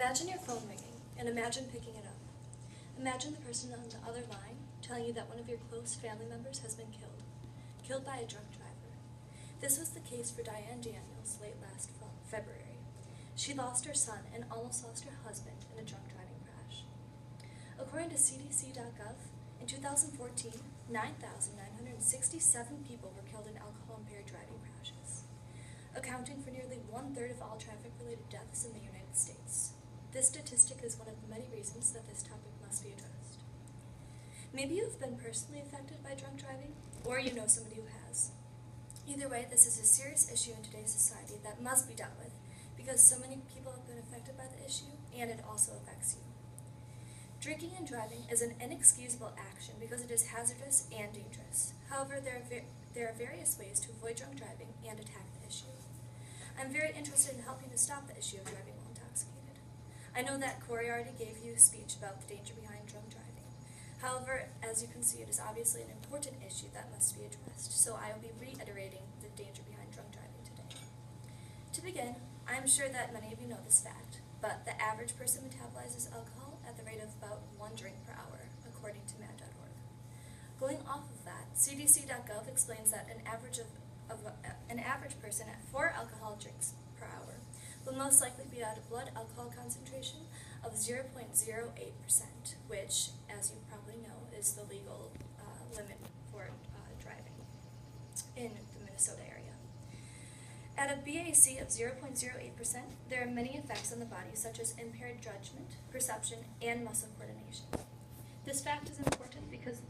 Imagine your phone ringing, and imagine picking it up. Imagine the person on the other line telling you that one of your close family members has been killed by a drunk driver. This was the case for Diane Daniels late last February. She lost her son and almost lost her husband in a drunk driving crash. According to CDC.gov, in 2014, 9,967 people were killed in alcohol-impaired driving crashes, accounting for nearly one-third of all traffic-related deaths in the United States. This statistic is one of the many reasons that this topic must be addressed. Maybe you've been personally affected by drunk driving, or you know somebody who has. Either way, this is a serious issue in today's society that must be dealt with because so many people have been affected by the issue, and it also affects you. Drinking and driving is an inexcusable action because it is hazardous and dangerous. However, there are various ways to avoid drunk driving and attack the issue. I'm very interested in helping to stop the issue of driving while intoxicated. I know that Corey already gave you a speech about the danger behind drunk driving. However, as you can see, it is obviously an important issue that must be addressed, so I will be reiterating the danger behind drunk driving today. To begin, I am sure that many of you know this fact, but the average person metabolizes alcohol at the rate of about 1 drink per hour, according to mad.org. Going off of that, CDC.gov explains that an average person at 4 alcohol drinks per hour will most likely be at a blood alcohol concentration of 0.08%, which, as you probably know, is the legal limit for driving in the Minnesota area. At a BAC of 0.08%, there are many effects on the body, such as impaired judgment, perception, and muscle coordination. This fact is important because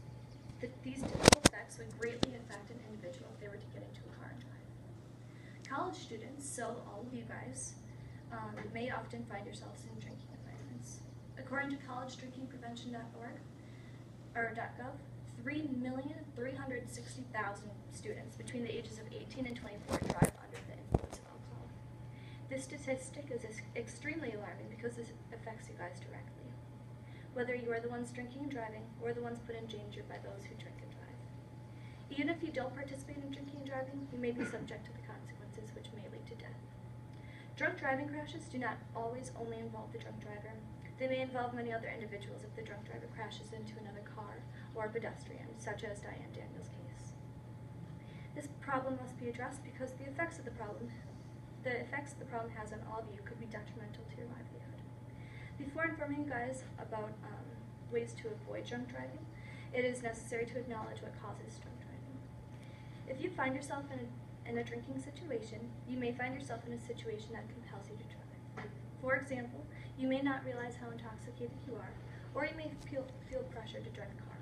these typical effects would greatly affect an individual if they were to get into a car and drive. College students, so all of you guys, may often find yourselves in drinking environments. According to collegedrinkingprevention.org, or .gov, 3,360,000 students between the ages of 18 and 24 drive under the influence of alcohol. This statistic is extremely alarming because this affects you guys directly, whether you are the ones drinking and driving or the ones put in danger by those who drink and drive. Even if you don't participate in drinking and driving, you may be subject to the consequences, which may lead to death. Drunk driving crashes do not always only involve the drunk driver. They may involve many other individuals if the drunk driver crashes into another car or a pedestrian, such as Diane Daniels' case. This problem must be addressed because the effects the problem has on all of you could be detrimental to your livelihood. Before informing you guys about ways to avoid drunk driving, it is necessary to acknowledge what causes drunk driving. If you find yourself in a drinking situation, you may find yourself in a situation that compels you to drive. For example, you may not realize how intoxicated you are, or you may feel pressure to drive a car.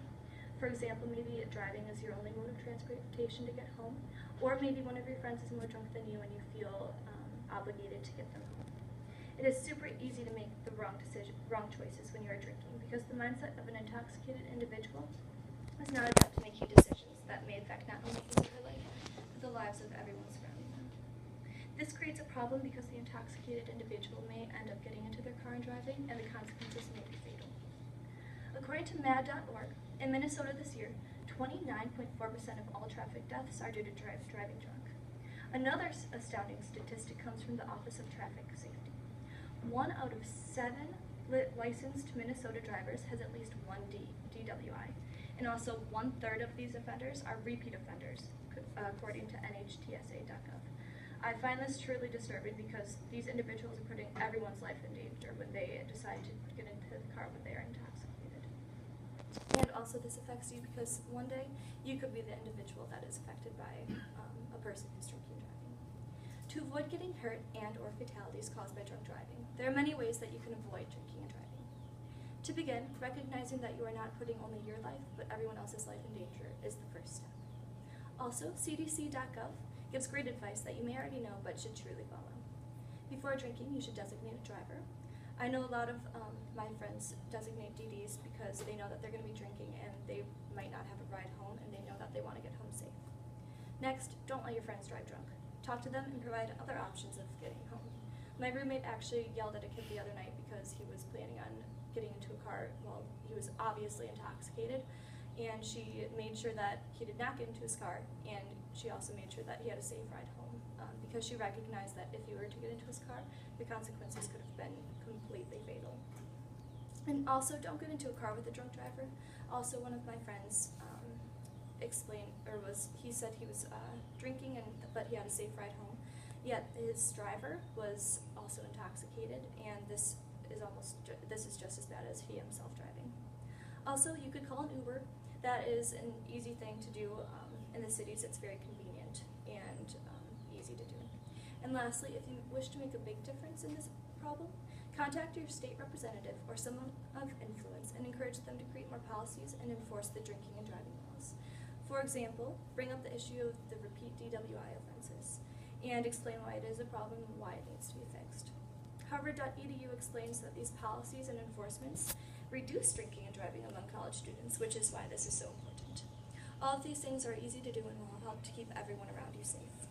For example, maybe driving is your only mode of transportation to get home, or maybe one of your friends is more drunk than you and you feel obligated to get them home. It is super easy to make the wrong choices when you are drinking because the mindset of an intoxicated individual is not enough to make you decisions that may affect not only your life, but the lives of everyone surrounding them. This creates a problem because the intoxicated individual may end up getting into their car and driving, and the consequences may be fatal. According to mad.org, in Minnesota this year, 29.4% of all traffic deaths are due to driving drunk. Another astounding statistic comes from the Office of Traffic Safety. 1 out of 7 licensed Minnesota drivers has at least 1 DWI, and also 1/3 of these offenders are repeat offenders, according to NHTSA.gov. I find this truly disturbing because these individuals are putting everyone's life in danger when they decide to get into the car when they are intoxicated. And also this affects you because one day you could be the individual that is affected by a person who's drinking and driving. To avoid getting hurt and or fatalities caused by drunk driving, there are many ways that you can avoid drinking and driving. To begin, recognizing that you are not putting only your life, but everyone else's life in danger is the first step. Also, CDC.gov gives great advice that you may already know but should truly follow. Before drinking, you should designate a driver. I know a lot of my friends designate DDs because they know that they're going to be drinking and they might not have a ride home and they know that they want to get home safe. Next, don't let your friends drive drunk. Talk to them and provide other options of getting home. My roommate actually yelled at a kid the other night because he was planning on getting into a car while he was obviously intoxicated, and she made sure that he did not get into his car, and she also made sure that he had a safe ride home because she recognized that if he were to get into his car, the consequences could have been completely fatal. And also, don't get into a car with a drunk driver. Also, one of my friends he said he was drinking, but he had a safe ride home. Yet his driver was also intoxicated, and this is just as bad as he himself driving. Also, you could call an Uber. That is an easy thing to do in the cities. It's very convenient and easy to do. And lastly, if you wish to make a big difference in this problem, contact your state representative or someone of influence and encourage them to create more policies and enforce the drinking and driving laws. For example, bring up the issue of the repeat DWI offenses and explain why it is a problem and why it needs to be fixed. Harvard.edu explains that these policies and enforcements reduce drinking and driving among college students, which is why this is so important. All of these things are easy to do and will help to keep everyone around you safe.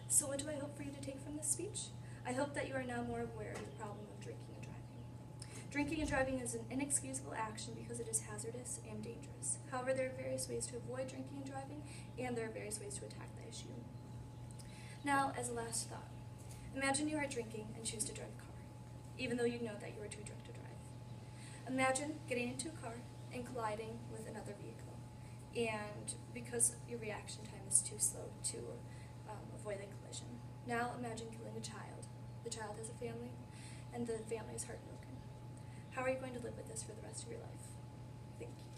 So what do I hope for you to take from this speech? I hope that you are now more aware of the problem of drinking and driving. Drinking and driving is an inexcusable action because it is hazardous and dangerous. However, there are various ways to avoid drinking and driving, and there are various ways to attack the issue. Now, as a last thought, imagine you are drinking and choose to drive a car, even though you know that you are too drunk to drive. Imagine getting into a car and colliding with another vehicle, and because your reaction time is too slow to avoid the collision. Now imagine killing a child. The child has a family, and the family is heartbroken. How are you going to live with this for the rest of your life? Thank you.